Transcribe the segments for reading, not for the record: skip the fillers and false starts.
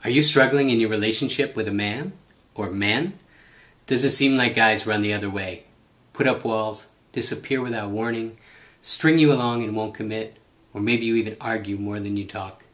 Are you struggling in your relationship with a man or men? Does it seem like guys run the other way? Put up walls, disappear without warning, string you along and won't commit, or maybe you even argue more than you talk?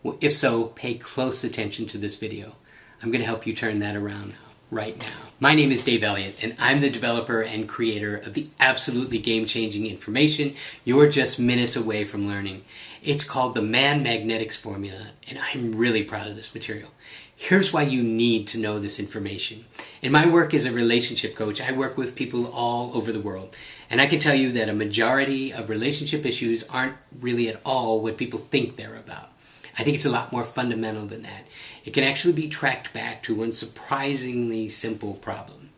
Well, if so, pay close attention to this video. I'm going to help you turn that around right now. My name is Dave Elliott, and I'm the developer and creator of the absolutely game-changing information you're just minutes away from learning. It's called the ManMAGNETICS Formula, and I'm really proud of this material. Here's why you need to know this information. In my work as a relationship coach, I work with people all over the world, and I can tell you that a majority of relationship issues aren't really at all what people think they're about. I think it's a lot more fundamental than that. It can actually be tracked back to one surprisingly simple problem.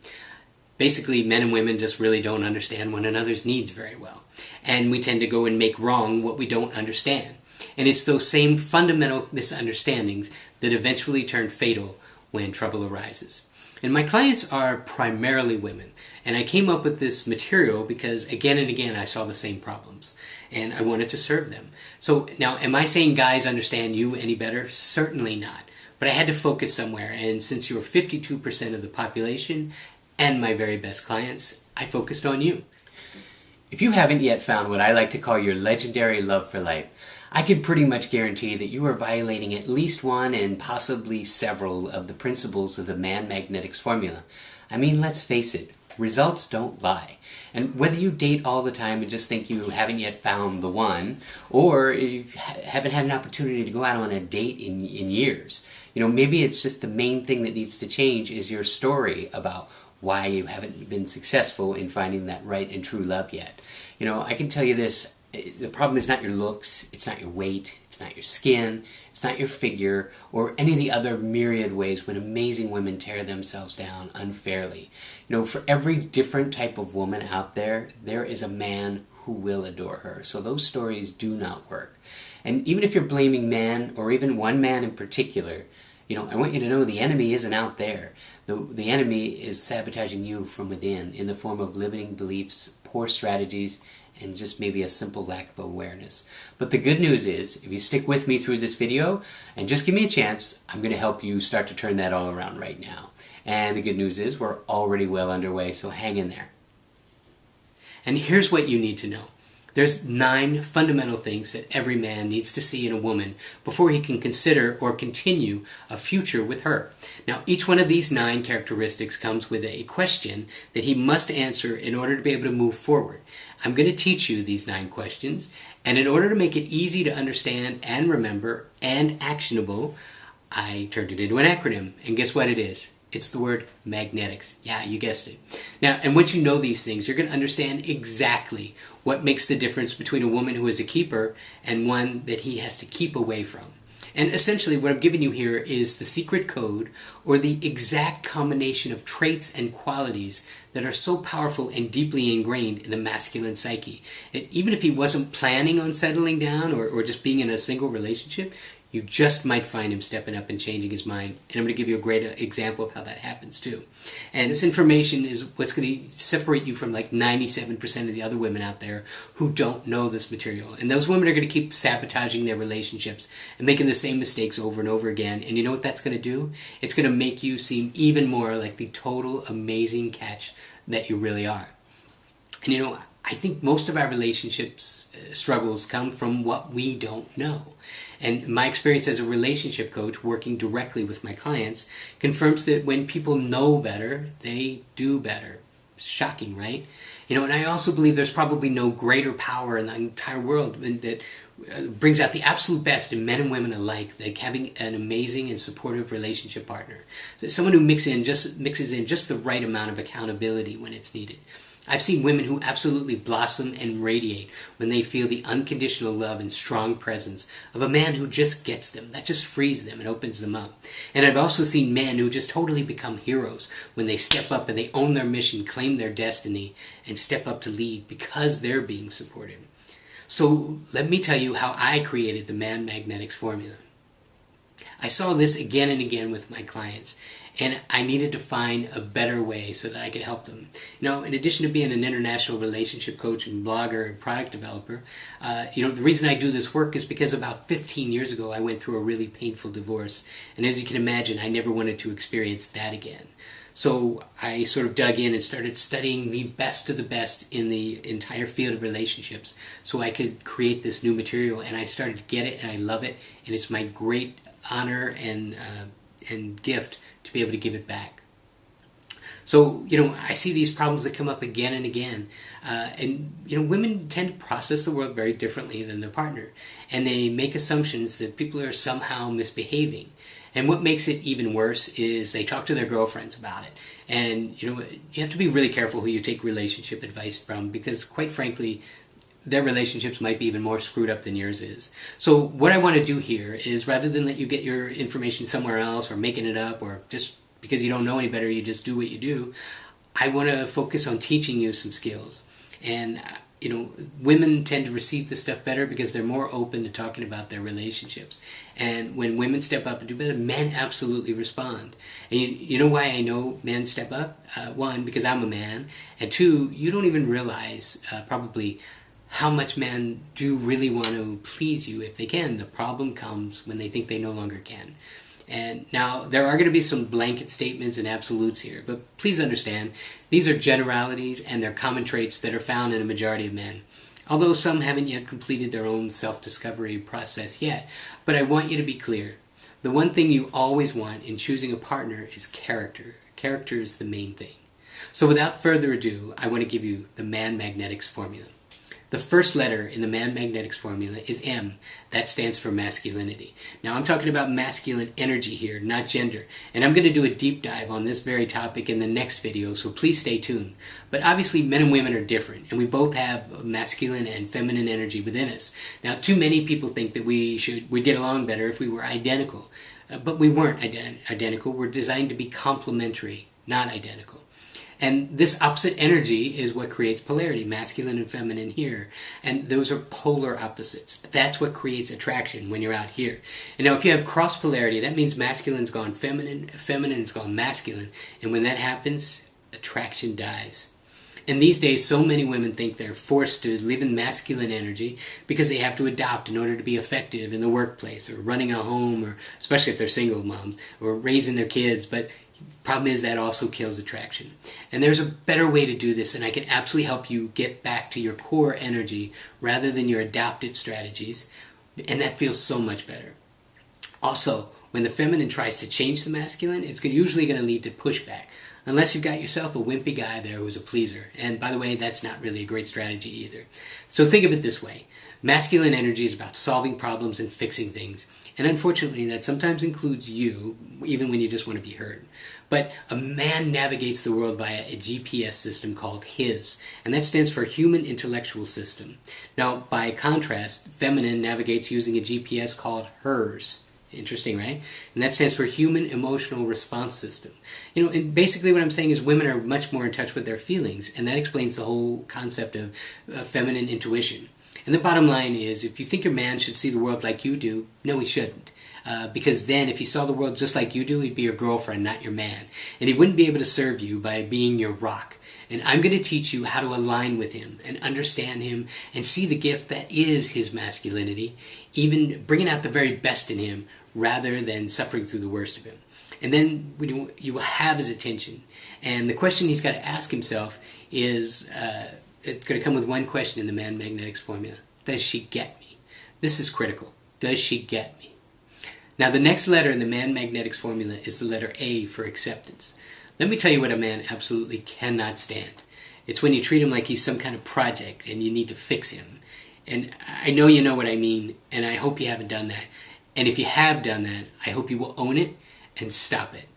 Basically, men and women just really don't understand one another's needs very well. And we tend to go and make wrong what we don't understand. And it's those same fundamental misunderstandings that eventually turn fatal when trouble arises. And my clients are primarily women. And I came up with this material because again and again I saw the same problems. And I wanted to serve them. So now, am I saying guys understand you any better? Certainly not. But I had to focus somewhere. And since you're 52% of the population and my very best clients, I focused on you. If you haven't yet found what I like to call your legendary love for life, I can pretty much guarantee that you are violating at least one and possibly several of the principles of the ManMAGNETICS Formula. I mean, let's face it, results don't lie. And whether you date all the time and just think you haven't yet found the one, or you haven't had an opportunity to go out on a date in years, maybe it's just the main thing that needs to change is your story about why you haven't been successful in finding that right and true love yet. I can tell you this. The problem is not your looks, it's not your weight, it's not your skin, it's not your figure, or any of the other myriad ways when amazing women tear themselves down unfairly. For every different type of woman out there, there is a man who will adore her. So those stories do not work. And even if you're blaming men, or even one man in particular, I want you to know the enemy isn't out there. The enemy is sabotaging you from within in the form of limiting beliefs, poor strategies, and just maybe a simple lack of awareness. But the good news is, if you stick with me through this video, and just give me a chance, I'm going to help you start to turn that all around right now. And the good news is, we're already well underway, so hang in there. And here's what you need to know. There's 9 fundamental things that every man needs to see in a woman before he can consider or continue a future with her. Now, each one of these 9 characteristics comes with a question that he must answer in order to be able to move forward. I'm going to teach you these 9 questions, and in order to make it easy to understand and remember and actionable, I turned it into an acronym, and guess what it is? It's the word magnetics. Yeah, you guessed it. Now, and once you know these things, you're going to understand exactly what makes the difference between a woman who is a keeper and one that he has to keep away from. And essentially what I'm giving you here is the secret code, or the exact combination of traits and qualities that are so powerful and deeply ingrained in the masculine psyche. And even if he wasn't planning on settling down or just being in a single relationship, you just might find him stepping up and changing his mind. And I'm going to give you a great example of how that happens too. And this information is what's going to separate you from like 97% of the other women out there who don't know this material. And those women are going to keep sabotaging their relationships and making the same mistakes over and over again. And you know what that's going to do? It's going to make you seem even more like the total amazing catch that you really are. And I think most of our relationships struggles come from what we don't know. And my experience as a relationship coach working directly with my clients confirms that when people know better, they do better. Shocking, right? And I also believe there's probably no greater power in the entire world that brings out the absolute best in men and women alike, like having an amazing and supportive relationship partner. So someone who mixes in just the right amount of accountability when it's needed. I've seen women who absolutely blossom and radiate when they feel the unconditional love and strong presence of a man who just gets them, that just frees them and opens them up. And I've also seen men who just totally become heroes when they step up and they own their mission, claim their destiny, and step up to lead because they're being supported. So let me tell you how I created the ManMAGNETICS Formula. I saw this again and again with my clients, and I needed to find a better way so that I could help them. In addition to being an international relationship coach and blogger and product developer, the reason I do this work is because about 15 years ago I went through a really painful divorce, and as you can imagine, I never wanted to experience that again. So I sort of dug in and started studying the best of the best in the entire field of relationships so I could create this new material, and I started to get it, and I love it, and it's my great honor and gift to be able to give it back. So, I see these problems that come up again and again. Women tend to process the world very differently than their partner. And they make assumptions that people are somehow misbehaving. And what makes it even worse is they talk to their girlfriends about it. And, you have to be really careful who you take relationship advice from, because quite frankly, their relationships might be even more screwed up than yours is. So what I want to do here is, rather than let you get your information somewhere else or making it up, or just because you don't know any better, you just do what you do, I want to focus on teaching you some skills. And, women tend to receive this stuff better because they're more open to talking about their relationships. And when women step up and do better, men absolutely respond. And you know why I know men step up? One, because I'm a man. And two, you don't even realize probably how much men do really want to please you if they can. The problem comes when they think they no longer can. And now, there are going to be some blanket statements and absolutes here, but please understand, these are generalities and they're common traits that are found in a majority of men. Although some haven't yet completed their own self-discovery process yet. But I want you to be clear. The one thing you always want in choosing a partner is character. Character is the main thing. So without further ado, I want to give you the ManMAGNETIcs Formula. The first letter in the ManMAGNETIcs Formula is M. That stands for masculinity. Now, I'm talking about masculine energy here, not gender. And I'm going to do a deep dive on this very topic in the next video, so please stay tuned. But obviously, men and women are different, and we both have masculine and feminine energy within us. Now, too many people think that we'd get along better if we were identical. But we weren't identical. We're designed to be complementary, not identical. And this opposite energy is what creates polarity, masculine and feminine here. And those are polar opposites. That's what creates attraction when you're out here. And now if you have cross polarity, that means masculine's gone feminine, feminine's gone masculine. And when that happens, attraction dies. And these days, so many women think they're forced to live in masculine energy because they have to adopt in order to be effective in the workplace or running a home, or especially if they're single moms, or raising their kids. But the problem is that also kills attraction. And there's a better way to do this, and I can absolutely help you get back to your core energy rather than your adaptive strategies, and that feels so much better. Also, when the feminine tries to change the masculine, it's usually going to lead to pushback, unless you've got yourself a wimpy guy there who's a pleaser. And by the way, that's not really a great strategy either. So think of it this way. Masculine energy is about solving problems and fixing things. And unfortunately, that sometimes includes you, even when you just want to be heard. But a man navigates the world via a GPS system called HIS, and that stands for Human Intellectual System. Now, by contrast, feminine navigates using a GPS called HERS. Interesting, right? And that stands for Human Emotional Response System. And basically what I'm saying is women are much more in touch with their feelings, and that explains the whole concept of feminine intuition. And the bottom line is, if you think your man should see the world like you do, no, he shouldn't. Because then, if he saw the world just like you do, he'd be your girlfriend, not your man. And he wouldn't be able to serve you by being your rock. And I'm going to teach you how to align with him and understand him and see the gift that is his masculinity, even bringing out the very best in him rather than suffering through the worst of him. And then you will have his attention. And the question he's got to ask himself is, it's going to come with one question in the ManMAGNETIcs Formula. Does she get me? This is critical. Does she get me? Now, the next letter in the ManMAGNETIcs Formula is the letter A for acceptance. Let me tell you what a man absolutely cannot stand. It's when you treat him like he's some kind of project and you need to fix him. And I know you know what I mean, and I hope you haven't done that. And if you have done that, I hope you will own it and stop it.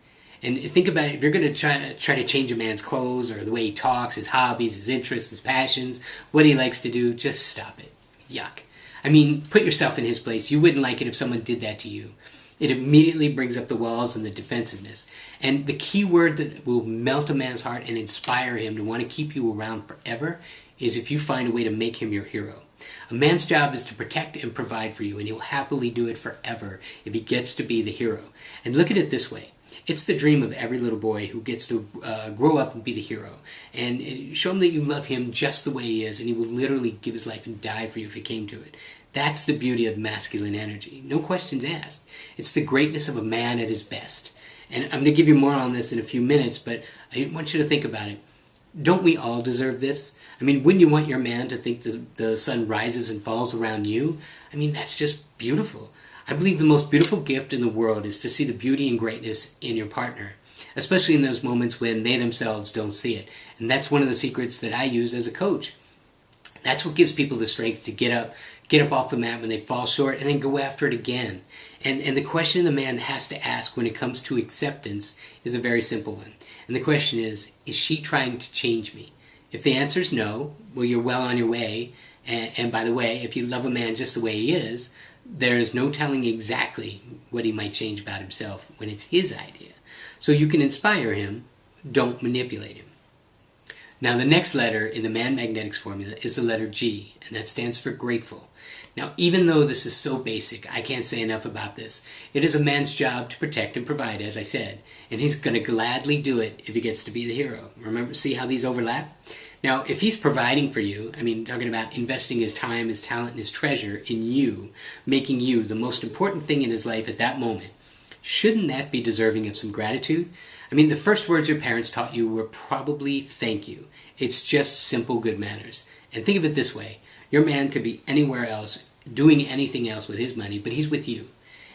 And think about it, if you're going to try to change a man's clothes or the way he talks, his hobbies, his interests, his passions, what he likes to do, just stop it. Yuck. I mean, put yourself in his place. You wouldn't like it if someone did that to you. It immediately brings up the walls and the defensiveness. And the key word that will melt a man's heart and inspire him to want to keep you around forever is if you find a way to make him your hero. A man's job is to protect and provide for you, and he'll happily do it forever if he gets to be the hero. And look at it this way. It's the dream of every little boy who gets to grow up and be the hero. And show him that you love him just the way he is, and he will literally give his life and die for you if it came to it. That's the beauty of masculine energy. No questions asked. It's the greatness of a man at his best. And I'm going to give you more on this in a few minutes, but I want you to think about it. Don't we all deserve this? I mean, wouldn't you want your man to think the sun rises and falls around you? I mean, that's just beautiful. I believe the most beautiful gift in the world is to see the beauty and greatness in your partner, especially in those moments when they themselves don't see it. And that's one of the secrets that I use as a coach. That's what gives people the strength to get up off the mat when they fall short and then go after it again. And the question the man has to ask when it comes to acceptance is a very simple one. And the question is she trying to change me? If the answer is no, well, you're well on your way. And by the way, if you love a man just the way he is, there is no telling exactly what he might change about himself when it's his idea. So you can inspire him, don't manipulate him. Now the next letter in the ManMAGNETICS formula is the letter G, and that stands for grateful. Now, even though this is so basic, I can't say enough about this. It is a man's job to protect and provide, as I said, and he's going to gladly do it if he gets to be the hero. Remember, see how these overlap? Now, if he's providing for you, I mean, talking about investing his time, his talent, and his treasure in you, making you the most important thing in his life at that moment, shouldn't that be deserving of some gratitude? I mean, the first words your parents taught you were probably thank you. It's just simple good manners. And think of it this way. Your man could be anywhere else, doing anything else with his money, but he's with you.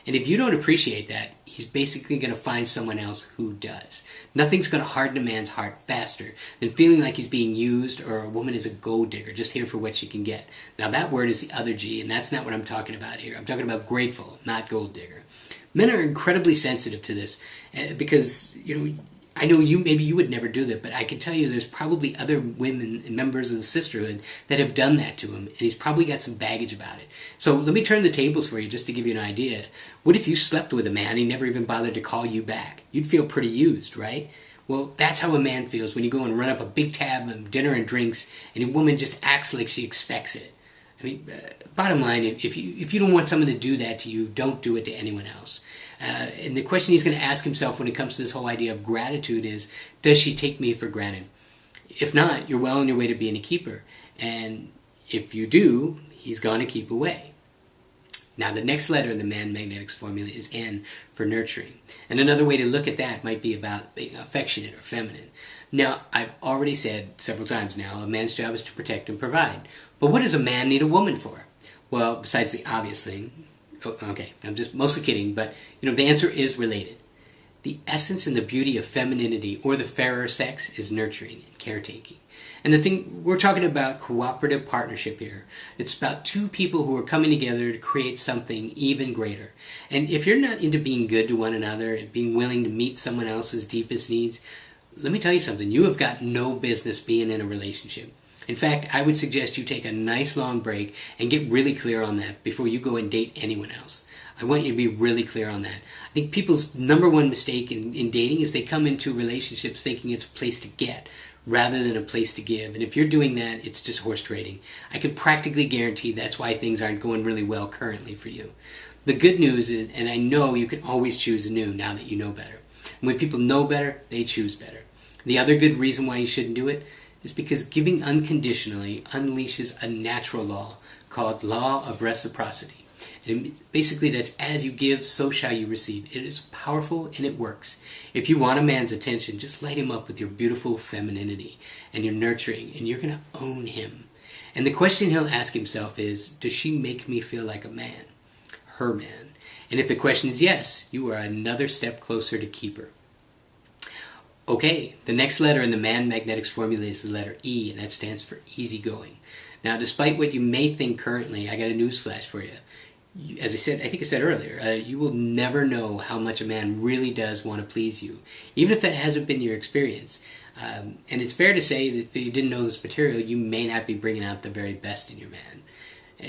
And if you don't appreciate that, he's basically going to find someone else who does. Nothing's going to harden a man's heart faster than feeling like he's being used or a woman is a gold digger, just here for what she can get. Now that word is the other G, and that's not what I'm talking about here. I'm talking about grateful, not gold digger. Men are incredibly sensitive to this because, I know maybe you would never do that, but I can tell you there's probably other women and members of the sisterhood that have done that to him, and he's probably got some baggage about it. So let me turn the tables for you just to give you an idea. What if you slept with a man and he never even bothered to call you back? You'd feel pretty used, right? Well, that's how a man feels when you go and run up a big tab of dinner and drinks, and a woman just acts like she expects it. I mean, bottom line, if you don't want someone to do that to you, don't do it to anyone else. And the question he's going to ask himself when it comes to this whole idea of gratitude is, does she take me for granted? If not, you're well on your way to being a keeper. And if you do, he's going to keep away. Now, the next letter in the ManMAGNETICS formula is N for nurturing. And another way to look at that might be about being affectionate or feminine. Now, I've already said several times now, a man's job is to protect and provide. But what does a man need a woman for? Well, besides the obvious thing, okay, I'm just mostly kidding, but the answer is related. The essence and the beauty of femininity, or the fairer sex, is nurturing and caretaking. And the thing, we're talking about cooperative partnership here. It's about two people who are coming together to create something even greater. And if you're not into being good to one another and being willing to meet someone else's deepest needs, let me tell you something, you have got no business being in a relationship. In fact, I would suggest you take a nice long break and get really clear on that before you go and date anyone else. I want you to be really clear on that. I think people's number one mistake in dating is they come into relationships thinking it's a place to get rather than a place to give. And if you're doing that, it's just horse trading. I can practically guarantee that's why things aren't going really well currently for you. The good news is, and I know you can always choose anew now that you know better. And when people know better, they choose better. The other good reason why you shouldn't do it is because giving unconditionally unleashes a natural law called law of reciprocity. And basically that's as you give, so shall you receive. It is powerful and it works. If you want a man's attention, just light him up with your beautiful femininity and your nurturing, and you're going to own him. And the question he'll ask himself is, does she make me feel like a man? Her man. And if the question is yes, you are another step closer to keeper. Okay, the next letter in the ManMAGNETICS formula is the letter E, and that stands for easygoing. Now, despite what you may think currently, I got a newsflash for you. As I think I said earlier, you will never know how much a man really does want to please you, even if that hasn't been your experience. And it's fair to say that if you didn't know this material, you may not be bringing out the very best in your man,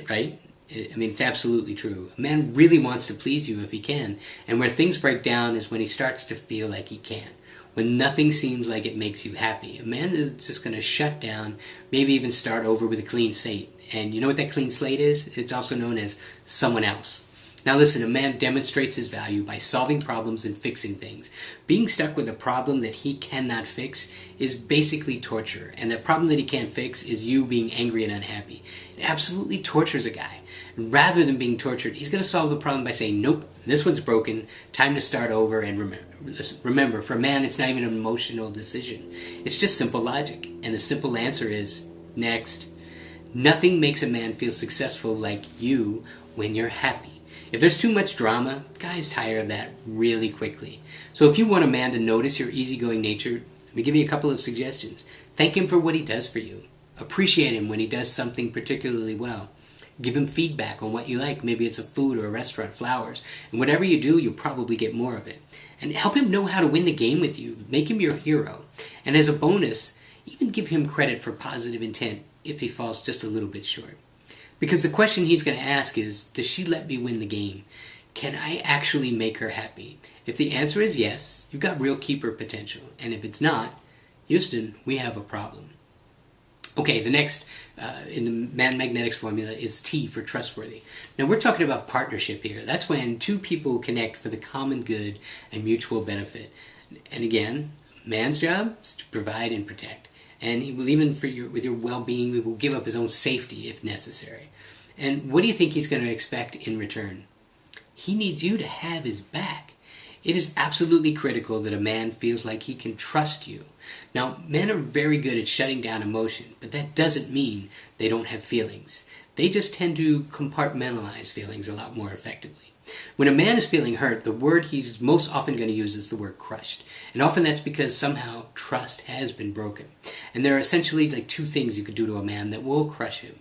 right? I mean, it's absolutely true. A man really wants to please you if he can, and where things break down is when he starts to feel like he can't. When nothing seems like it makes you happy. A man is just going to shut down, maybe even start over with a clean slate. And you know what that clean slate is? It's also known as someone else. Now listen, a man demonstrates his value by solving problems and fixing things. Being stuck with a problem that he cannot fix is basically torture, and the problem that he can't fix is you being angry and unhappy. It absolutely tortures a guy. Rather than being tortured, he's going to solve the problem by saying, nope, this one's broken, time to start over. And remember, for a man, it's not even an emotional decision. It's just simple logic. And the simple answer is, next. Nothing makes a man feel successful like you when you're happy. If there's too much drama, guys tire of that really quickly. So if you want a man to notice your easygoing nature, let me give you a couple of suggestions. Thank him for what he does for you. Appreciate him when he does something particularly well. Give him feedback on what you like. Maybe it's a food or a restaurant, flowers. And whatever you do, you'll probably get more of it. And help him know how to win the game with you. Make him your hero. And as a bonus, even give him credit for positive intent if he falls just a little bit short. Because the question he's going to ask is, does she let me win the game? Can I actually make her happy? If the answer is yes, you've got real keeper potential. And if it's not, Houston, we have a problem. Okay, the next in the ManMAGNETICS formula is T for trustworthy. Now we're talking about partnership here. That's when two people connect for the common good and mutual benefit. And again, man's job is to provide and protect. And he will, even with your well-being, he will give up his own safety if necessary. And what do you think he's going to expect in return? He needs you to have his back. It is absolutely critical that a man feels like he can trust you. Now, men are very good at shutting down emotion, but that doesn't mean they don't have feelings. They just tend to compartmentalize feelings a lot more effectively. When a man is feeling hurt, the word he's most often going to use is the word crushed. And often that's because somehow trust has been broken. And there are essentially like two things you could do to a man that will crush him.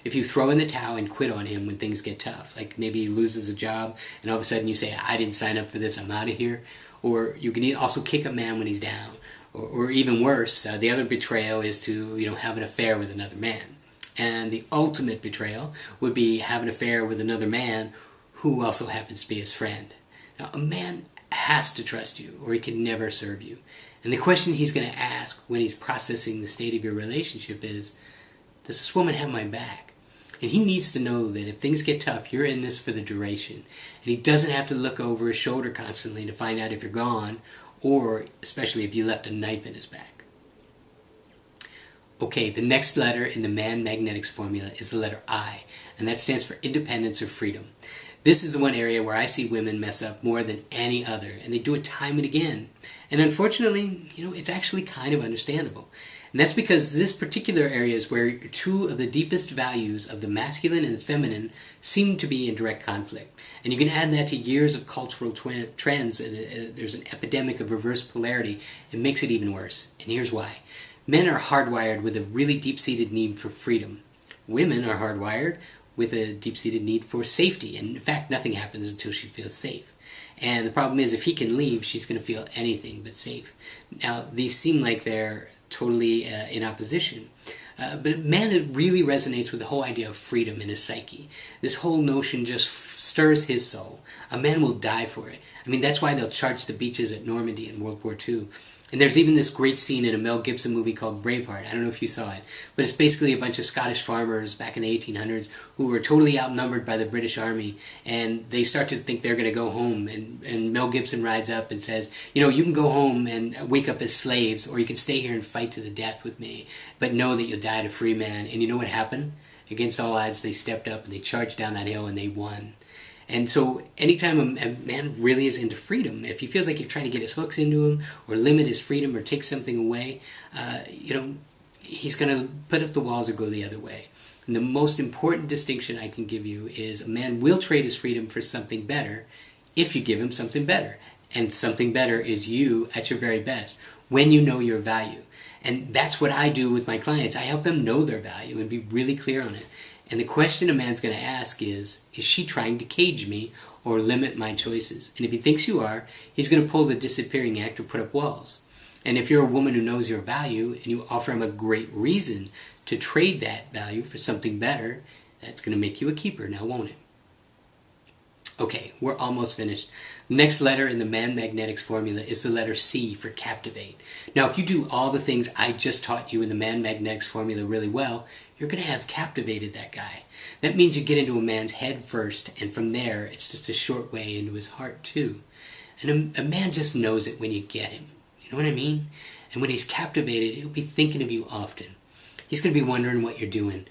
If you throw in the towel and quit on him when things get tough, like maybe he loses a job and all of a sudden you say, I didn't sign up for this, I'm out of here. Or you can also kick a man when he's down. Or even worse, the other betrayal is to have an affair with another man. And the ultimate betrayal would be have an affair with another man who also happens to be his friend. Now, a man has to trust you or he can never serve you. And the question he's going to ask when he's processing the state of your relationship is, does this woman have my back? And he needs to know that if things get tough, you're in this for the duration. And he doesn't have to look over his shoulder constantly to find out if you're gone, or especially if you left a knife in his back. Okay, the next letter in the ManMAGNETICS formula is the letter I, and that stands for independence or freedom. This is the one area where I see women mess up more than any other, and they do it time and again. And unfortunately, it's actually kind of understandable. And that's because this particular area is where two of the deepest values of the masculine and the feminine seem to be in direct conflict. And you can add that to years of cultural trends, and there's an epidemic of reverse polarity. It makes it even worse. And here's why. Men are hardwired with a really deep-seated need for freedom. Women are hardwired with a deep-seated need for safety. And in fact, nothing happens until she feels safe. And the problem is, if he can leave, she's going to feel anything but safe. Now, these seem like they're totally in opposition. But a man that really resonates with the whole idea of freedom in his psyche. This whole notion just stirs his soul. A man will die for it. I mean, that's why they'll charge the beaches at Normandy in World War II. And there's even this great scene in a Mel Gibson movie called Braveheart. I don't know if you saw it. But it's basically a bunch of Scottish farmers back in the 1800s who were totally outnumbered by the British Army. And they start to think they're going to go home. And Mel Gibson rides up and says, you can go home and wake up as slaves, or you can stay here and fight to the death with me. But know that you'll die a free man. And you know what happened? Against all odds, they stepped up and they charged down that hill and they won. And so anytime a man really is into freedom, if he feels like you're trying to get his hooks into him or limit his freedom or take something away, he's going to put up the walls or go the other way. And the most important distinction I can give you is a man will trade his freedom for something better if you give him something better. And something better is you at your very best when you know your value. And that's what I do with my clients. I help them know their value and be really clear on it. And the question a man's going to ask is she trying to cage me or limit my choices? And if he thinks you are, he's going to pull the disappearing act or put up walls. And if you're a woman who knows your value and you offer him a great reason to trade that value for something better, that's going to make you a keeper now, won't it? Okay, we're almost finished. Next letter in the ManMAGNETIcs formula is the letter C for captivate. Now, if you do all the things I just taught you in the ManMAGNETIcs formula really well, you're going to have captivated that guy. That means you get into a man's head first, and from there, it's just a short way into his heart too. And a man just knows it when you get him. You know what I mean? And when he's captivated, he'll be thinking of you often. He's going to be wondering what you're doing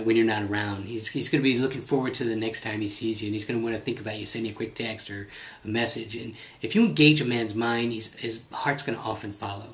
when you're not around. He's going to be looking forward to the next time he sees you, and he's going to want to think about you, send you a quick text or a message. And if you engage a man's mind, his heart's going to often follow.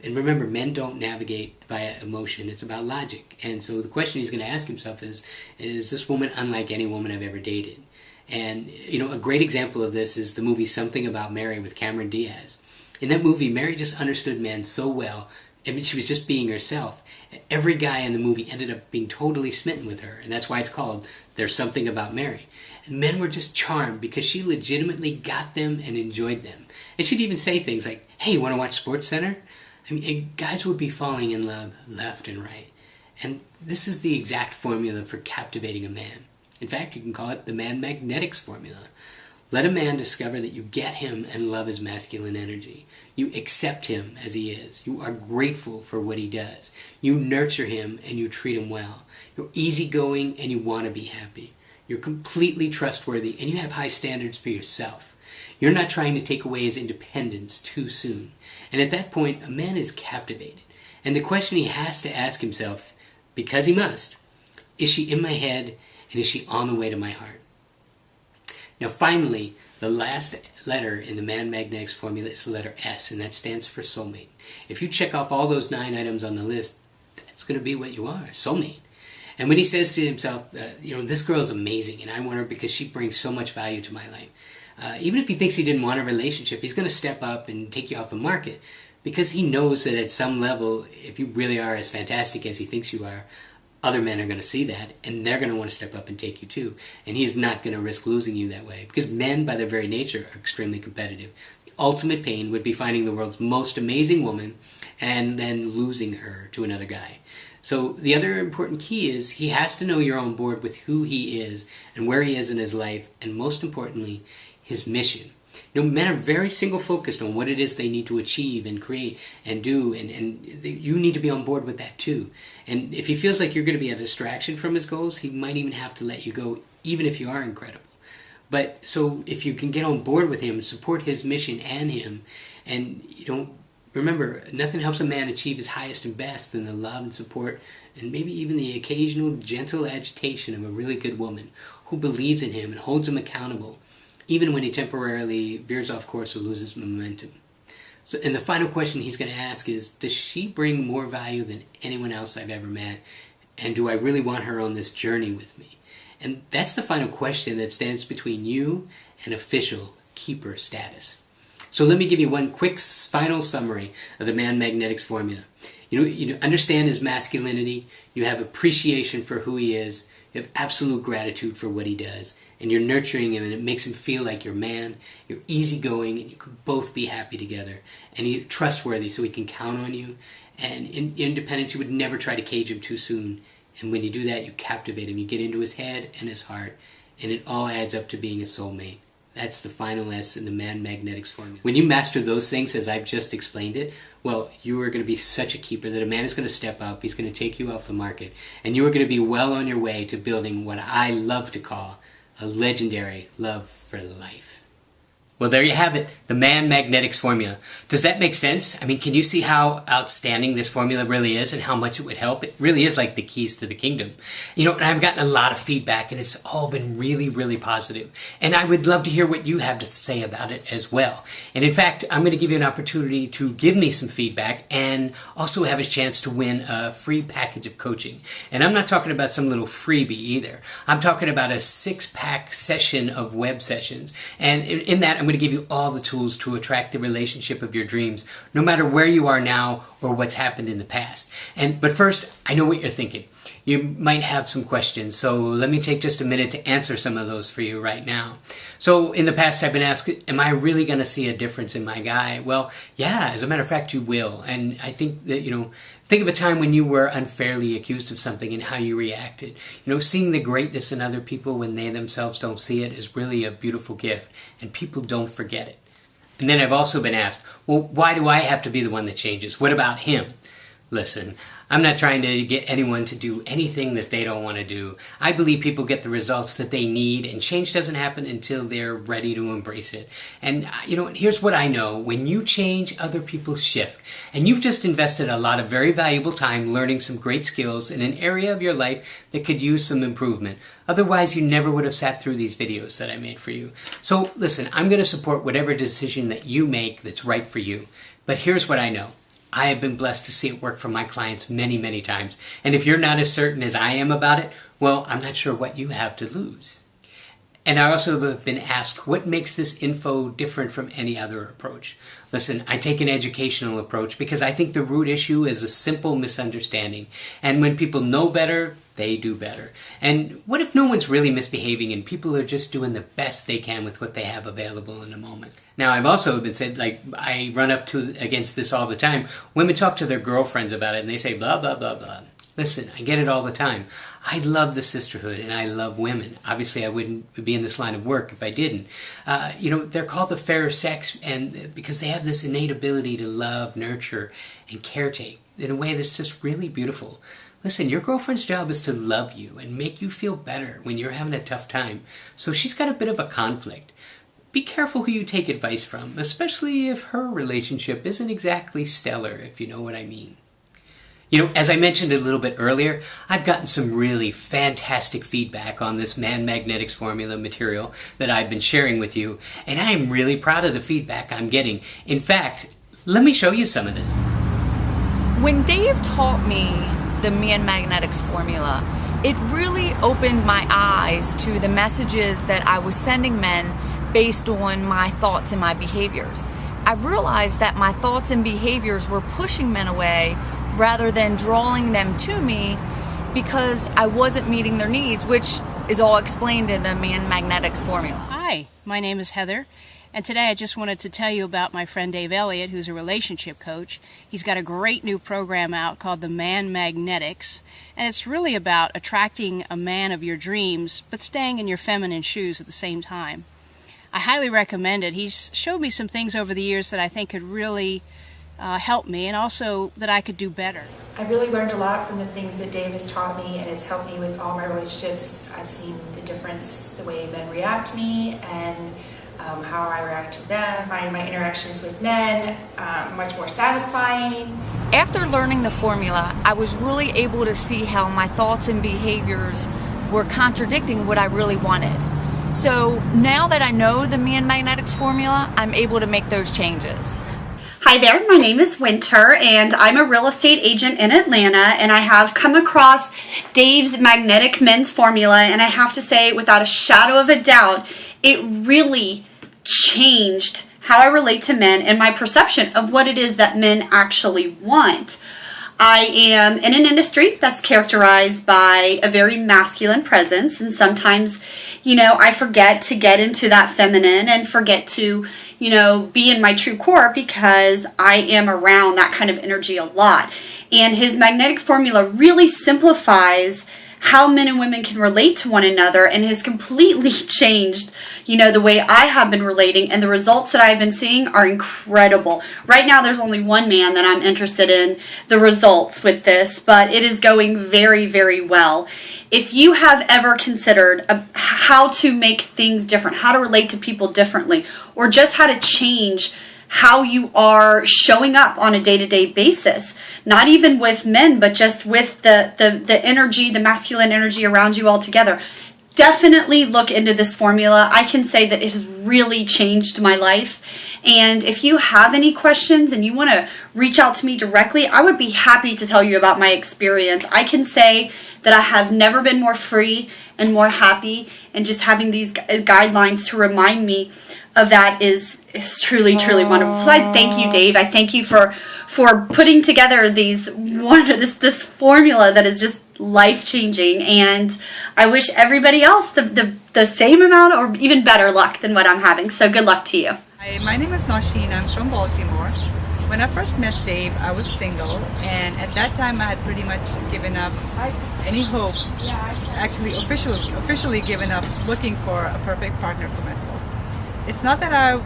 And remember, men don't navigate via emotion. It's about logic. And so the question he's going to ask himself is this woman unlike any woman I've ever dated? And, you know, a great example of this is the movie Something About Mary with Cameron Diaz. In that movie, Mary just understood men so well. I mean, she was just being herself. Every guy in the movie ended up being totally smitten with her. And that's why it's called There's Something About Mary. And men were just charmed because she legitimately got them and enjoyed them. And she'd even say things like, hey, you want to watch SportsCenter? I mean, guys would be falling in love left and right. And this is the exact formula for captivating a man. In fact, you can call it the ManMAGNETIcs Formula. Let a man discover that you get him and love his masculine energy. You accept him as he is. You are grateful for what he does. You nurture him and you treat him well. You're easygoing and you want to be happy. You're completely trustworthy and you have high standards for yourself. You're not trying to take away his independence too soon. And at that point, a man is captivated. And the question he has to ask himself, because he must, is she in my head and is she on the way to my heart? Now finally, the last letter in the ManMAGNETIcs formula is the letter S, and that stands for soulmate. If you check off all those 9 items on the list, that's going to be what you are, soulmate. And when he says to himself, you know, this girl is amazing, and I want her because she brings so much value to my life. Even if he thinks he didn't want a relationship, he's going to step up and take you off the market because he knows that at some level, if you really are as fantastic as he thinks you are, other men are going to see that, and they're going to want to step up and take you too. And he's not going to risk losing you that way, because men, by their very nature, are extremely competitive. The ultimate pain would be finding the world's most amazing woman and then losing her to another guy. So the other important key is he has to know you're on board with who he is and where he is in his life, and most importantly, his mission. You know, men are very single-focused on what it is they need to achieve and create and do, and you need to be on board with that too. And if he feels like you're going to be a distraction from his goals, he might even have to let you go, even if you are incredible. But so if you can get on board with him, support his mission and him, and you know, remember, nothing helps a man achieve his highest and best than the love and support and maybe even the occasional gentle agitation of a really good woman who believes in him and holds him accountable, even when he temporarily veers off course or loses momentum. So, and the final question he's going to ask is, does she bring more value than anyone else I've ever met? And do I really want her on this journey with me? And that's the final question that stands between you and official keeper status. So let me give you one quick final summary of the ManMAGNETIcs formula. You understand his masculinity, you have appreciation for who he is, you have absolute gratitude for what he does, and you're nurturing him, and it makes him feel like your man, you're easygoing, and you can both be happy together, and you're trustworthy so he can count on you, and in independence, you would never try to cage him too soon, and when you do that, you captivate him, you get into his head and his heart, and it all adds up to being a soulmate. That's the final S in the ManMAGNETIcs formula. When you master those things as I've just explained it, well, you are going to be such a keeper that a man is going to step up, he's going to take you off the market, and you are going to be well on your way to building what I love to call a legendary love for life. Well, there you have it, the ManMAGNETIcs formula. Does that make sense? I mean, can you see how outstanding this formula really is and how much it would help? It really is like the keys to the kingdom. You know, and I've gotten a lot of feedback, and it's all been really, really positive. And I would love to hear what you have to say about it as well. And in fact, I'm going to give you an opportunity to give me some feedback and also have a chance to win a free package of coaching. And I'm not talking about some little freebie either. I'm talking about a 6-pack session of web sessions. And in that, I'm going to give you all the tools to attract the relationship of your dreams, no matter where you are now or what's happened in the past. But first, I know what you're thinking. You might have some questions, so let me take just a minute to answer some of those for you right now. So in the past I've been asked, am I really going to see a difference in my guy? Well, yeah, as a matter of fact you will. And I think that, think of a time when you were unfairly accused of something and how you reacted. Seeing the greatness in other people when they themselves don't see it is really a beautiful gift, and people don't forget it. And then I've also been asked, well, why do I have to be the one that changes? What about him? Listen, I'm not trying to get anyone to do anything that they don't want to do. I believe people get the results that they need, and change doesn't happen until they're ready to embrace it. And here's what I know. When you change, other people shift. And you've just invested a lot of very valuable time learning some great skills in an area of your life that could use some improvement. Otherwise, you never would have sat through these videos that I made for you. So listen, I'm going to support whatever decision that you make that's right for you. But here's what I know. I have been blessed to see it work for my clients many, many times. And if you're not as certain as I am about it, well, I'm not sure what you have to lose. And I also have been asked, what makes this info different from any other approach? Listen, I take an educational approach because I think the root issue is a simple misunderstanding. And when people know better, they do better. And what if no one's really misbehaving and people are just doing the best they can with what they have available in the moment? Now, I've also been said, I run up against this all the time. Women talk to their girlfriends about it and they say, blah, blah, blah, blah. Listen, I get it all the time. I love the sisterhood and I love women. Obviously, I wouldn't be in this line of work if I didn't. They're called the fairer sex and because they have this innate ability to love, nurture, and caretake in a way that's just really beautiful. Listen, your girlfriend's job is to love you and make you feel better when you're having a tough time. So she's got a bit of a conflict. Be careful who you take advice from, especially if her relationship isn't exactly stellar, if you know what I mean. As I mentioned a little bit earlier, I've gotten some really fantastic feedback on this ManMAGNETIcs Formula material that I've been sharing with you, and I am really proud of the feedback I'm getting. In fact, let me show you some of this. When Dave taught me the ManMAGNETIcs Formula, it really opened my eyes to the messages that I was sending men based on my thoughts and my behaviors. I realized that my thoughts and behaviors were pushing men away rather than drawing them to me because I wasn't meeting their needs, which is all explained in the ManMAGNETIcs Formula. Hi, my name is Heather, and today I just wanted to tell you about my friend Dave Elliott, who's a relationship coach. He's got a great new program out called the ManMAGNETIcs, and it's really about attracting a man of your dreams, but staying in your feminine shoes at the same time. I highly recommend it. He's showed me some things over the years that I think could really help me, and also that I could do better. I really learned a lot from the things that Dave has taught me and has helped me with all my relationships. I've seen the difference, the way men react to me and how I react to them. I find my interactions with men much more satisfying. After learning the formula, I was really able to see how my thoughts and behaviors were contradicting what I really wanted. So now that I know the ManMAGNETIcs Formula, I'm able to make those changes. Hi there, my name is Winter and I'm a real estate agent in Atlanta, and I have come across Dave's Magnetic Men's Formula, and I have to say without a shadow of a doubt, it really changed how I relate to men and my perception of what it is that men actually want. I am in an industry that's characterized by a very masculine presence, and sometimes, I forget to get into that feminine and forget to, be in my true core because I am around that kind of energy a lot. And his magnetic formula really simplifies how men and women can relate to one another, and has completely changed, the way I have been relating, and the results that I've been seeing are incredible. Right now, there's only one man that I'm interested in the results with this, but it is going very, very well. If you have ever considered how to make things different, how to relate to people differently, or just how to change how you are showing up on a day-to-day basis, not even with men, but just with the energy, the masculine energy around you all together, definitely look into this formula. I can say that it has really changed my life. And if you have any questions and you want to reach out to me directly, I would be happy to tell you about my experience. I can say that I have never been more free and more happy, and just having these guidelines to remind me of that is truly, truly wonderful. So I thank you, Dave. I thank you for putting together this formula that is just life-changing, and I wish everybody else the same amount or even better luck than what I'm having. So good luck to you. Hi, my name is Nosheen. I'm from Baltimore. When I first met Dave, I was single, and at that time I had pretty much given up any hope, actually officially given up looking for a perfect partner for myself. It's not that I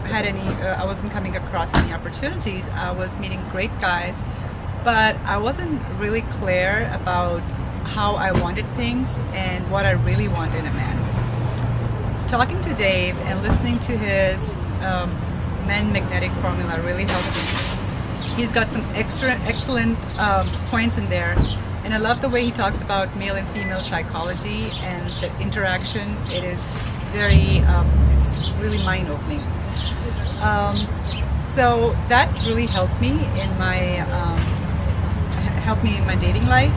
had I wasn't coming across any opportunities. I was meeting great guys, but I wasn't really clear about how I wanted things and what I really want in a man. Talking to Dave and listening to his ManMAGNETIC Formula really helped me. He's got some excellent points in there, and I love the way he talks about male and female psychology and the interaction. It is it's really mind-opening. So that really helped me in my dating life,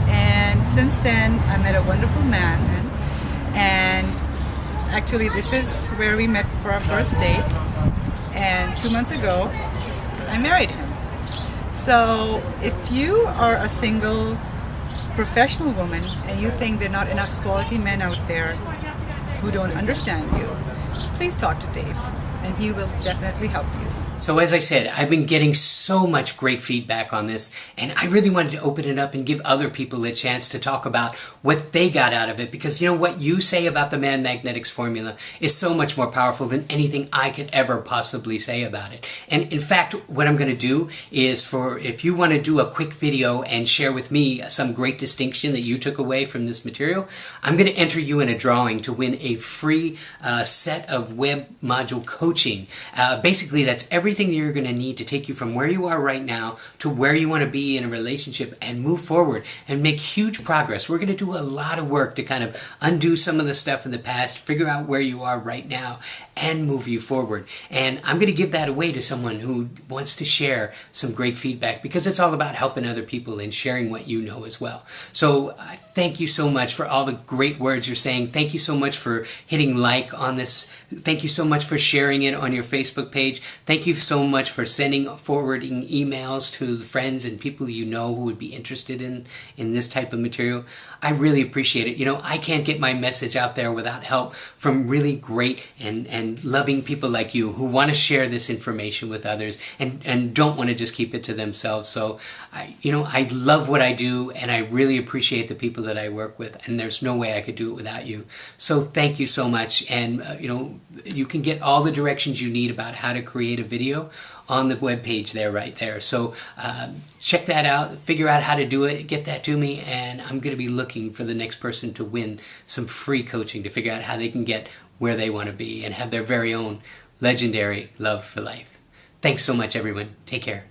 and since then I met a wonderful man, and actually this is where we met for our first date, and 2 months ago I married him. So if you are a single professional woman and you think there are not enough quality men out there who don't understand you, please talk to Dave, and he will definitely help you. So as I said, I've been getting so much great feedback on this, and I really wanted to open it up and give other people a chance to talk about what they got out of it, because you know what you say about the ManMAGNETIcs Formula is so much more powerful than anything I could ever possibly say about it. And in fact, what I'm going to do is, if you want to do a quick video and share with me some great distinction that you took away from this material, I'm going to enter you in a drawing to win a free set of web module coaching. Basically, that's everything that you're going to need to take you from where you are right now to where you want to be in a relationship and move forward and make huge progress. We're going to do a lot of work to kind of undo some of the stuff in the past, figure out where you are right now, and move you forward. And I'm going to give that away to someone who wants to share some great feedback, because it's all about helping other people and sharing what you know as well. So thank you so much for all the great words you're saying. Thank you so much for hitting like on this. Thank you so much for sharing it on your Facebook page. Thank you so much for forwarding emails to friends and people you know who would be interested in this type of material. I really appreciate it. You know, I can't get my message out there without help from really great and loving people like you who want to share this information with others and don't want to just keep it to themselves. So, I love what I do, and I really appreciate the people that I work with, and there's no way I could do it without you. So thank you so much. And, you can get all the directions you need about how to create a video on the webpage right there. So check that out, figure out how to do it, get that to me, and I'm going to be looking for the next person to win some free coaching to figure out how they can get where they want to be and have their very own legendary love for life. Thanks so much, everyone. Take care.